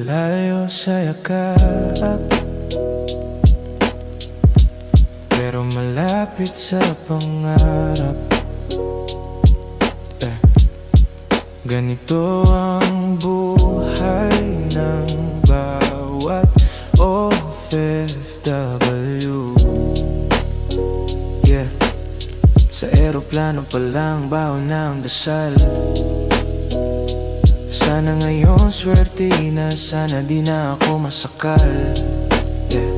Malayo sa yakap, pero malapit sa pangarap. Ganito ang buhay ng bawat OFW. Yeah. Sa eroplano pa lang baon ng dasal. Sana ngayon swerte na, sana di na ako masakal. Yeah.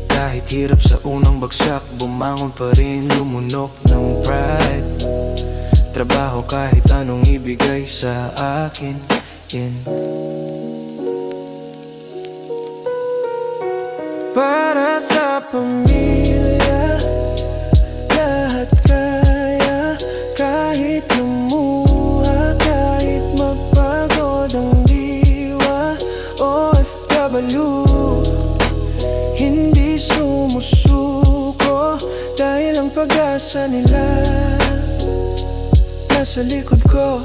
Kahit hirap sa unang bagsak, bumangon pa rin, lumunok ng pride. Trabaho kahit anong ibigay sa akin. Para sa pamilya, lahat kaya. Kahit lumuha, kahit mapagod ang diwa. OFW, hindi sumusuko, dahil ang pag-asa nila nasa likod ko.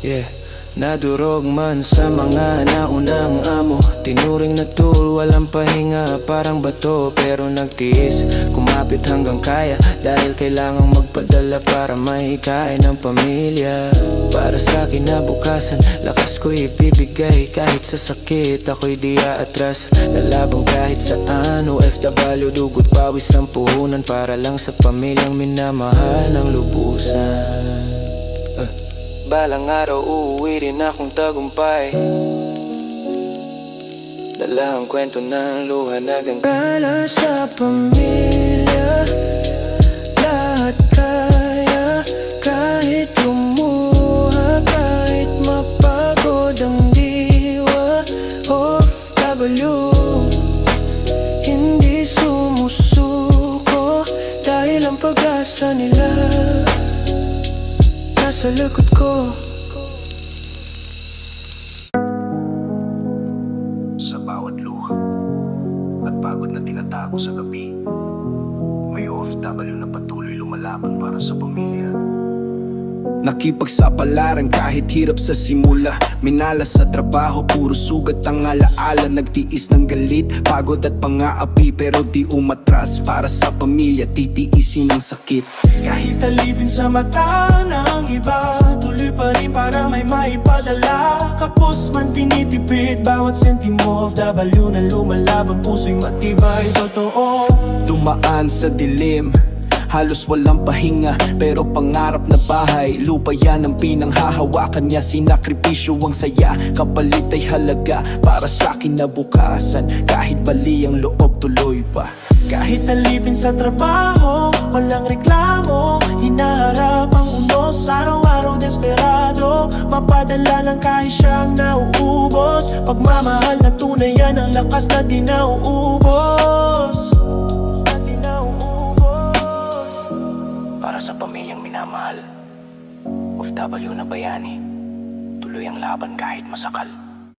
Yeah. Nadurog man sa mga naunang amo, tinuring na tool, walang pahinga, parang bato. Pero nagtiis, kumapit hanggang kaya, dahil kailangang magpadala para mahikain ang pamilya. Para sa kinabukasan, lakas ko ibibigay. Kahit sa sakit, ako'y di aatras. Lalabang kahit saan, OFW, dugot pawis ang puhunan, para lang sa pamilyang minamahal ng lubusan. Balang araw uuwi rin akong tagumpay, dala ang kwento ng luha na para sa pamilya, lahat kaya. Kahit lumuha, kahit mapagod ang diwa. OFW, hindi sumusuko, dahil ang pag-asa nila nasa likod ko. Sa bawat luha at pagod na tinatago sa gabi, may OFW na patuloy lumalaban para sa pamilya. Nakipagsapalaran kahit hirap sa simula, minalas sa trabaho, puro sugat ang alaala. Nagtiis ng galit, pagod at pang-aapi, pero di umatras. Para sa pamilya, titiisin ang sakit. Kahit alipin sa mata ng iba, tuloy pa rin para may maipadala. Kapos man tinitipid, bawat sentimo. OFW na lumalaban, puso'y matibay, totoo. Dumaan sa dilim, halos walang pahinga, pero pangarap na bahay, lupa yan ang pinanghahawakan niya. Sinakripisyo ang saya, kapalit ay halaga para sa kinabukasan. Kahit bali ang loob, tuloy pa. Kahit alipin sa trabaho, walang reklamo, hinaharap ang unos, araw-araw desperado. Mapadala lang kahit siyang nauubos, pagmamahal na tunay yan ang lakas na di nauubos. Para sa pamilyang minamahal, OFW na bayani, tuloy ang laban kahit masakal.